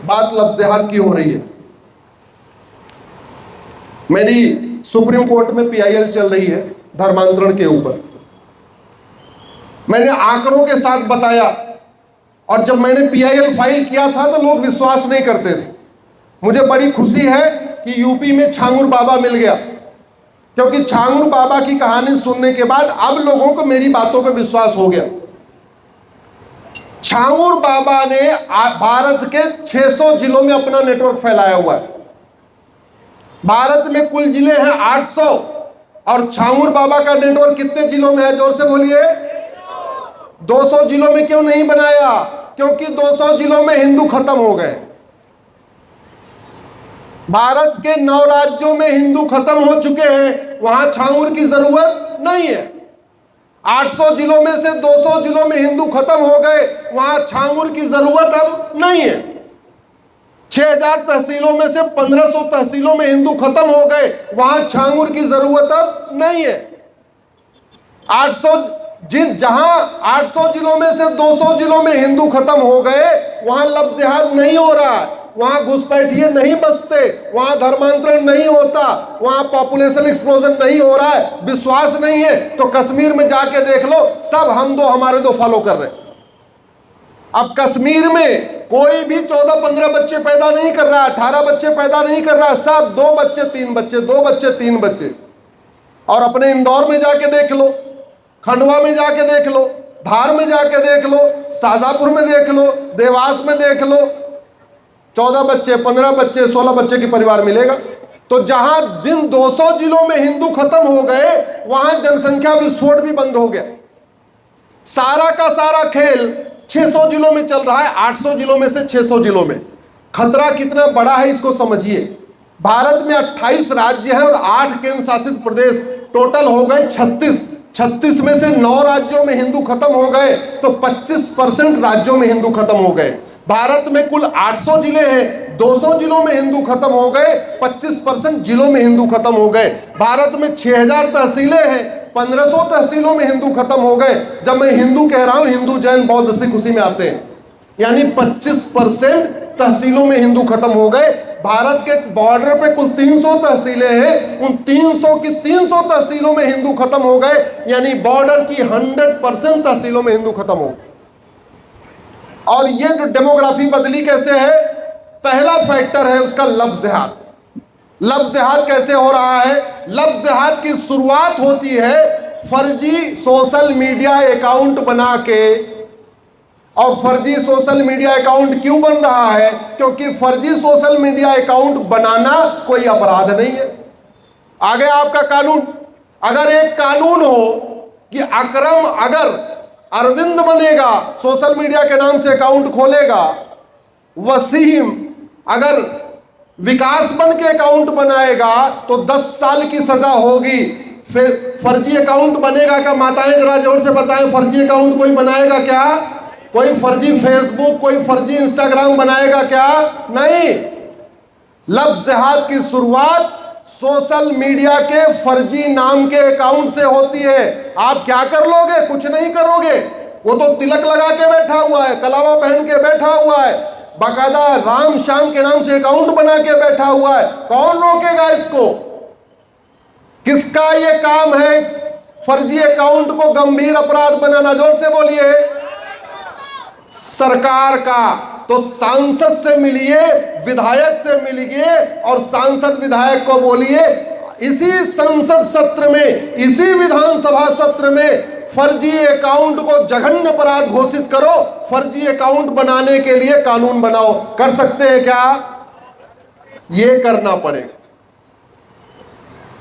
बात लफ्ज़ जिहाद की हो रही है। मेरी सुप्रीम कोर्ट में PIL चल रही है धर्मांतरण के ऊपर। मैंने आंकड़ों के साथ बताया, और जब मैंने PIL फाइल किया था तो लोग विश्वास नहीं करते थे। मुझे बड़ी खुशी है कि यूपी में छांगुर बाबा मिल गया, क्योंकि छांगुर बाबा की कहानी सुनने के बाद अब लोगों को मेरी बातों पर विश्वास हो गया। छांगुर बाबा ने भारत के 600 जिलों में अपना नेटवर्क फैलाया हुआ है। भारत में कुल जिले हैं 800, और छांगुर बाबा का नेटवर्क कितने जिलों में है? जोर से बोलिए। 200 जिलों में क्यों नहीं बनाया? क्योंकि 200 जिलों में हिंदू खत्म हो गए। भारत के 9 राज्यों में हिंदू खत्म हो चुके हैं, वहां छांगुर की जरूरत नहीं है। 800 जिलों में से 200 जिलों में हिंदू खत्म हो गए, वहां छांगुर की जरूरत अब नहीं है। 6000 तहसीलों में से 1500 तहसीलों में हिंदू खत्म हो गए, वहां छांगुर की जरूरत अब नहीं है। 800 जहां 800 जिलों में से 200 जिलों में हिंदू खत्म हो गए, वहां लफ्ज़ जिहाद नहीं हो रहा है, वहां घुसपैठिए नहीं बसते, वहां धर्मांतरण नहीं होता, वहां पॉपुलेशन एक्सप्लोजन नहीं हो रहा है। विश्वास नहीं है तो कश्मीर में जाके देख लो, सब हम दो हमारे दो फॉलो कर रहे हैं। अब कश्मीर में कोई भी 14-15 बच्चे पैदा नहीं कर रहा है, 18 बच्चे पैदा नहीं कर रहा है, सब 2 बच्चे 3 बच्चे, 2 बच्चे 3 बच्चे। और अपने इंदौर में जाके देख लो, खंडवा में जाके देख लो, धार में जाके देख लो, शाजापुर में देख लो, देवास में देख लो, 14 बच्चे 15 बच्चे 16 बच्चे की परिवार मिलेगा। तो जहां जिन 200 जिलों में हिंदू खत्म हो गए, वहां जनसंख्या विस्फोट भी बंद हो गया। सारा का सारा खेल 600 जिलों में चल रहा है, 800 जिलों में से 600 जिलों में। खतरा कितना बड़ा है इसको समझिए। भारत में 28 राज्य हैं और 8 केंद्र शासित प्रदेश, टोटल हो गए 36। 36 में से 9 राज्यों में हिंदू खत्म हो गए, तो 25% राज्यों में हिंदू खत्म हो गए। भारत में कुल 800 जिले हैं, 200 जिलों में हिंदू खत्म हो गए, 25% जिलों में हिंदू खत्म हो गए। भारत में 6000 तहसीलें हैं, 1500 तहसीलों में हिंदू खत्म हो गए। जब मैं हिंदू कह रहा हूं, हिंदू जैन बौद्ध सिख उसी में आते हैं, यानी 25% तहसीलों में हिंदू खत्म हो गए। भारत के बॉर्डर पे कुल 300 तहसीलें हैं, उन 300 की 300 तहसीलों में हिंदू खत्म हो गए, यानी बॉर्डर की 100% तहसीलों में हिंदू खत्म हो गए। और ये जो डेमोग्राफी बदली कैसे है, पहला फैक्टर है उसका लफ्ज़ जिहाद। लफ्ज़ जिहाद कैसे हो रहा है? लफ्ज़ जिहाद की शुरुआत होती है फर्जी सोशल मीडिया अकाउंट बना के। और फर्जी सोशल मीडिया अकाउंट क्यों बन रहा है? क्योंकि फर्जी सोशल मीडिया अकाउंट बनाना कोई अपराध नहीं है। आगे आपका कानून, अगर एक कानून हो कि अकरम अगर अरविंद बनेगा, सोशल मीडिया के नाम से अकाउंट खोलेगा, वसीम अगर विकास बन के अकाउंट बनाएगा तो 10 साल की सजा होगी। फर्जी अकाउंट बनेगा क्या? माताएं जरा जोर से बताएं, फर्जी अकाउंट कोई बनाएगा क्या? कोई फर्जी फेसबुक, कोई फर्जी इंस्टाग्राम बनाएगा क्या? नहीं। लफ्ज़ जिहाद की शुरुआत सोशल मीडिया के फर्जी नाम के अकाउंट से होती है। आप क्या कर लोगे? कुछ नहीं करोगे। वो तो तिलक लगा के बैठा हुआ है, कलावा पहन के बैठा हुआ है, बाकायदा राम श्याम के नाम से अकाउंट बना के बैठा हुआ है। कौन रोकेगा इसको? किसका ये काम है फर्जी अकाउंट को गंभीर अपराध बनाना? जोर से बोलिए। सरकार का। तो सांसद से मिलिए, विधायक से मिलिए और सांसद विधायक को बोलिए इसी संसद सत्र में, इसी विधानसभा सत्र में फर्जी अकाउंट को जघन्य अपराध घोषित करो। फर्जी अकाउंट बनाने के लिए कानून बनाओ। कर सकते हैं क्या? ये करना पड़ेगा।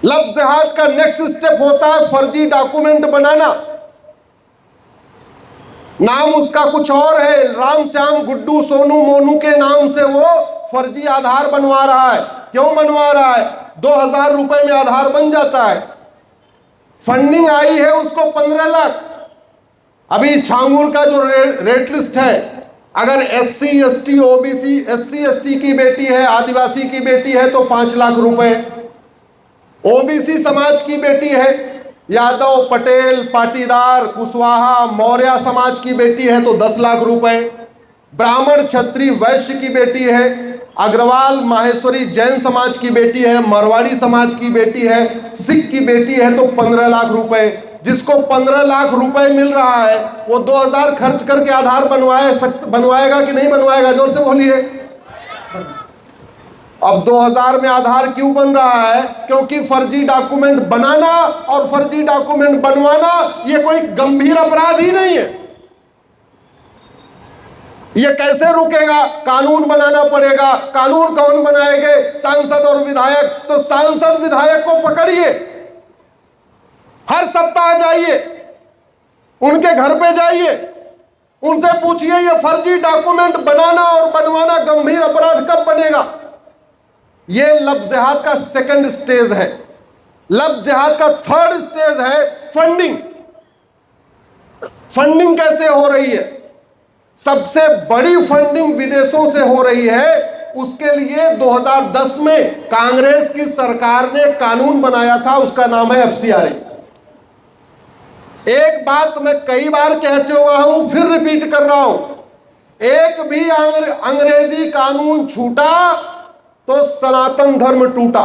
लफ्ज़ जिहाद का नेक्स्ट स्टेप होता है फर्जी डॉक्यूमेंट बनाना। नाम उसका कुछ और है, राम श्याम गुड्डू सोनू मोनू के नाम से वो फर्जी आधार बनवा रहा है। क्यों बनवा रहा है? 2000 रुपए में आधार बन जाता है। फंडिंग आई है उसको 15 लाख। अभी छांगुर का जो रेट लिस्ट है, अगर SC ST OBC SC ST की बेटी है, आदिवासी की बेटी है तो 5 लाख रुपए, OBC समाज की बेटी है, यादव पटेल पाटीदार कुशवाहा मौर्य समाज की बेटी है तो 10 लाख रुपए, ब्राह्मण क्षत्रिय वैश्य की बेटी है, अग्रवाल माहेश्वरी जैन समाज की बेटी है, मारवाड़ी समाज की बेटी है, सिख की बेटी है तो 15 लाख रुपए। जिसको 15 लाख रुपए मिल रहा है वो 2000 खर्च करके आधार बनवाएगा कि नहीं बनवाएगा? जोर से बोलिए। अब 2000 में आधार क्यों बन रहा है? क्योंकि फर्जी डॉक्यूमेंट बनाना और फर्जी डॉक्यूमेंट बनवाना ये कोई गंभीर अपराध ही नहीं है। ये कैसे रुकेगा? कानून बनाना पड़ेगा। कानून कौन बनाएंगे? सांसद और विधायक। तो सांसद विधायक को पकड़िए, हर सप्ताह जाइए, उनके घर पे जाइए, उनसे पूछिए ये फर्जी डॉक्यूमेंट बनाना और बनवाना गंभीर अपराध कब बनेगा? ये लव जिहाद का सेकंड स्टेज है। लव जिहाद का थर्ड स्टेज है फंडिंग। फंडिंग कैसे हो रही है? सबसे बड़ी फंडिंग विदेशों से हो रही है। उसके लिए 2010 में कांग्रेस की सरकार ने कानून बनाया था, उसका नाम है FCRA। एक बात मैं कई बार कह चुका हूं, फिर रिपीट कर रहा हूं, एक भी अंग्रेजी कानून छूटा तो सनातन धर्म टूटा।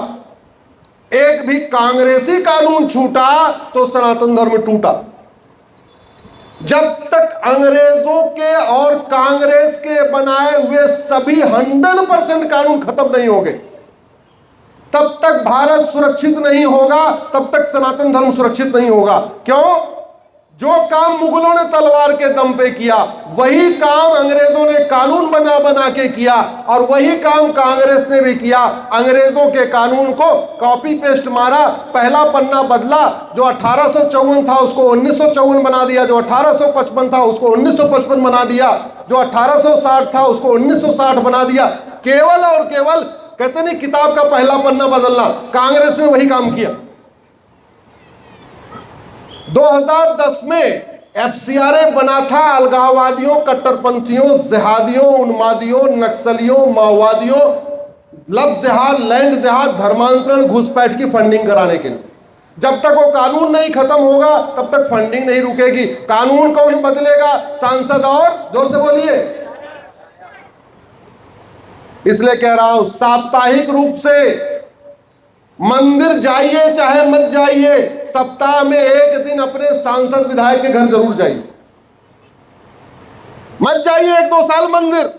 एक भी कांग्रेसी कानून छूटा तो सनातन धर्म टूटा। जब तक अंग्रेजों के और कांग्रेस के बनाए हुए सभी 100% कानून खत्म नहीं होंगे, तब तक भारत सुरक्षित नहीं होगा, तब तक सनातन धर्म सुरक्षित नहीं होगा। क्यों? जो काम मुगलों ने तलवार के दम पे किया, वही काम अंग्रेजों ने कानून बना बना के किया, और वही काम कांग्रेस ने भी किया। अंग्रेजों के कानून को कॉपी पेस्ट मारा, पहला पन्ना बदला, जो 1854 था उसको 1954 बना दिया, जो 1855 था उसको 1955 बना दिया, जो 1860 था उसको 1960 बना दिया। केवल और केवल कहते नहीं किताब का पहला पन्ना बदलना, कांग्रेस ने वही काम किया। 2010 में FCRA बना था अलगाववादियों, कट्टरपंथियों, जिहादियों, उन्मादियों, नक्सलियों, माओवादियों, लव जिहाद, लैंड जिहाद, धर्मांतरण, घुसपैठ की फंडिंग कराने के लिए। जब तक वो कानून नहीं खत्म होगा तब तक फंडिंग नहीं रुकेगी। कानून कौन बदलेगा? सांसद। और जोर से बोलिए। इसलिए कह रहा हूं, साप्ताहिक रूप से मंदिर जाइए चाहे मत जाइए, सप्ताह में एक दिन अपने सांसद विधायक के घर जरूर जाइए। मत जाइए 1-2 साल मंदिर,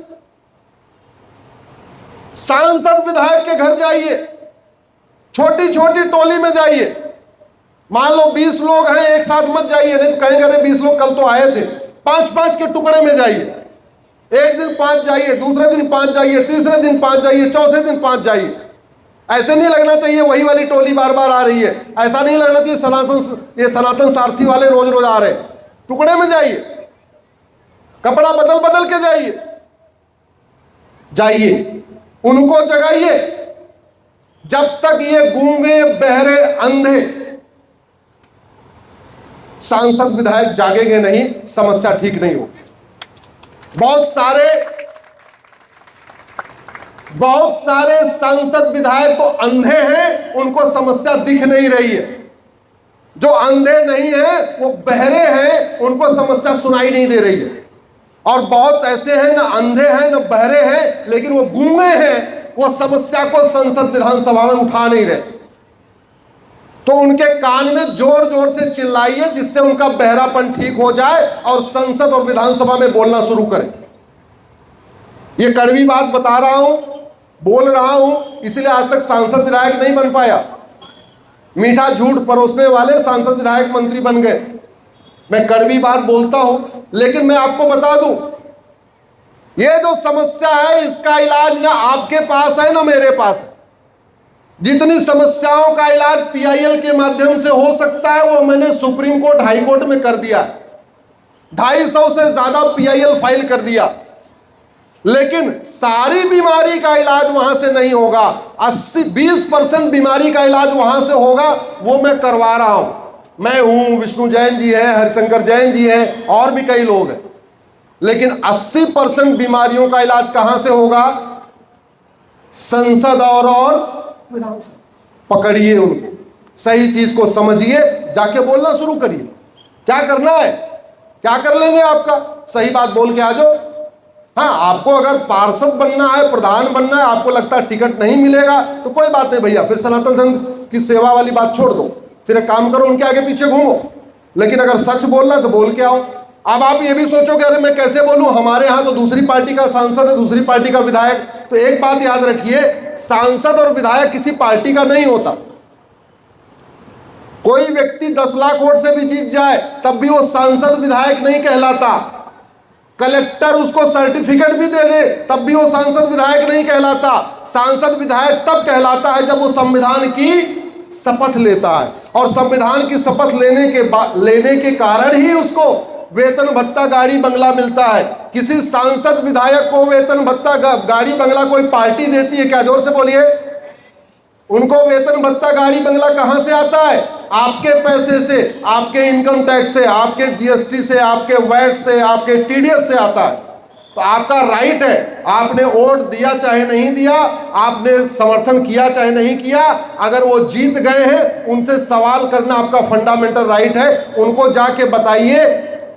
सांसद विधायक के घर जाइए। छोटी छोटी टोली में जाइए। मान लो 20 लोग हैं, एक साथ मत जाइए, नहीं तो कहेंगे अरे 20 लोग कल तो आए थे। 5-5 के टुकड़े में जाइए। एक दिन 5 जाइए, दूसरे दिन 5 जाइए, तीसरे दिन 5 जाइए, चौथे दिन 5 जाइए। ऐसे नहीं लगना चाहिए वही वाली टोली बार बार आ रही है। ऐसा नहीं लगना चाहिए सनातन सारथी वाले रोज रोज आ रहे हैं। टुकड़े में जाइए, कपड़ा बदल बदल के जाइए, उनको जगाइए। जब तक ये गूंगे, बहरे, अंधे सांसद विधायक जागेंगे नहीं, समस्या ठीक नहीं होगी। बहुत सारे सांसद विधायक तो अंधे हैं, उनको समस्या दिख नहीं रही है। जो अंधे नहीं हैं वो बहरे हैं, उनको समस्या सुनाई नहीं दे रही है। और बहुत ऐसे हैं, ना अंधे हैं ना बहरे हैं, लेकिन वो गूंगे हैं, वो समस्या को संसद विधानसभा में उठा नहीं रहे। तो उनके कान में जोर जोर से चिल्लाइए, जिससे उनका बहरापन ठीक हो जाए और संसद और विधानसभा में बोलना शुरू करें। ये कड़वी बात बता रहा हूं, बोल रहा हूं, इसलिए आज तक सांसद विधायक नहीं बन पाया। मीठा झूठ परोसने वाले सांसद विधायक मंत्री बन गए। मैं कड़वी बात बोलता हूं, लेकिन मैं आपको बता दूं, ये जो समस्या है इसका इलाज ना आपके पास है ना मेरे पास है। जितनी समस्याओं का इलाज PIL के माध्यम से हो सकता है वो मैंने सुप्रीम कोर्ट, हाई कोर्ट में कर दिया। 250 से ज्यादा PIL फाइल कर दिया, लेकिन सारी बीमारी का इलाज वहां से नहीं होगा। 20% बीमारी का इलाज वहां से होगा, वो मैं करवा रहा हूं। मैं हूं, विष्णु जैन जी हैं, हरिशंकर जैन जी हैं, और भी कई लोग हैं। लेकिन 80% बीमारियों का इलाज कहां से होगा? संसद और विधानसभा। पकड़िए उनको, सही चीज को समझिए, जाके बोलना शुरू करिए। क्या करना है? क्या कर लेंगे आपका? सही बात बोल के आ जाओ। हाँ, आपको अगर पार्षद बनना है, प्रधान बनना है, आपको लगता है टिकट नहीं मिलेगा तो कोई बात नहीं भैया, फिर सनातन धर्म की सेवा वाली बात छोड़ दो, फिर एक काम करो, उनके आगे पीछे घूमो। लेकिन अगर सच बोलना तो बोल के आओ। अब आप ये भी सोचोगे अरे मैं कैसे बोलूं, हमारे यहाँ तो दूसरी पार्टी का सांसद है, दूसरी पार्टी का विधायक। तो एक बात याद रखिए, सांसद और विधायक किसी पार्टी का नहीं होता। कोई व्यक्ति 10 लाख वोट से भी जीत जाए तब भी वो सांसद विधायक नहीं कहलाता। कलेक्टर उसको सर्टिफिकेट भी दे दे तब भी वो सांसद विधायक नहीं कहलाता। सांसद विधायक तब कहलाता है जब वो संविधान की शपथ लेता है, और संविधान की शपथ लेने के कारण ही उसको वेतन भत्ता गाड़ी बंगला मिलता है। किसी सांसद विधायक को वेतन भत्ता गाड़ी बंगला कोई पार्टी देती है क्या? जोर से बोलिए। उनको वेतन भत्ता गाड़ी बंगला कहां से आता है? आपके पैसे से, आपके इनकम टैक्स से, आपके जीएसटी से, आपके वैट से, आपके टीडीएस से आता है। तो आपका राइट है, आपने वोट दिया चाहे नहीं दिया, आपने समर्थन किया चाहे नहीं किया, अगर वो जीत गए हैं उनसे सवाल करना आपका फंडामेंटल राइट है। उनको जाके बताइए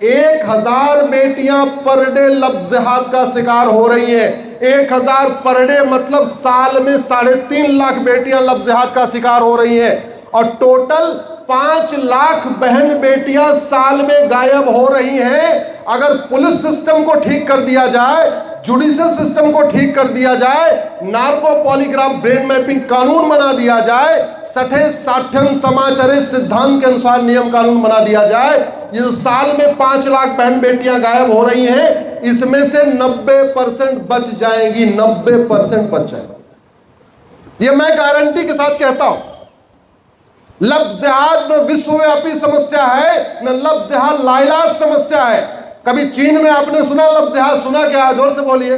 1000 बेटियां पर डे लव जिहाद का शिकार हो रही हैं। 1000 पर डे मतलब साल में 3.5 लाख बेटियां लव जिहाद का शिकार हो रही हैं, और टोटल 5 लाख बहन बेटियां साल में गायब हो रही हैं। अगर पुलिस सिस्टम को ठीक कर दिया जाए, जुडिशियल सिस्टम को ठीक कर दिया जाए, नार्को पॉलीग्राफ ब्रेन मैपिंग कानून बना दिया जाए, सठे साठ्यम समाचरे सिद्धांत के अनुसार नियम कानून बना दिया जाए, ये जो साल में 5 लाख बहन बेटियां गायब हो रही हैं, इसमें से 90% बच जाएंगी। 90% बच जाएंगी, ये मैं गारंटी के साथ कहता हूं। लव जिहाद न विश्वव्यापी समस्या है, न लव जिहाद लाइलाज समस्या है। कभी चीन में आपने सुना लव जिहाद? सुना क्या? जोर से बोलिए।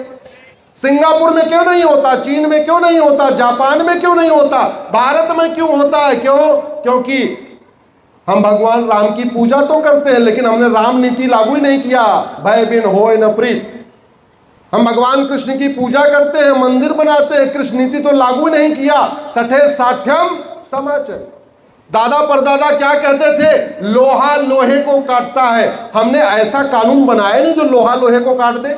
सिंगापुर में क्यों नहीं होता? चीन में क्यों नहीं होता? जापान में क्यों नहीं होता? भारत में क्यों होता है? क्यों? क्योंकि हम भगवान राम की पूजा तो करते हैं, लेकिन हमने राम नीति लागू ही नहीं किया। भय बिन होय न प्रीत। हम भगवान कृष्ण की पूजा करते हैं, मंदिर बनाते हैं, कृष्ण नीति तो लागू नहीं किया। सठे साठ्यम समाचर। दादा परदादा क्या कहते थे? लोहा लोहे को काटता है। हमने ऐसा कानून बनाया नहीं जो लोहा लोहे को काट दे।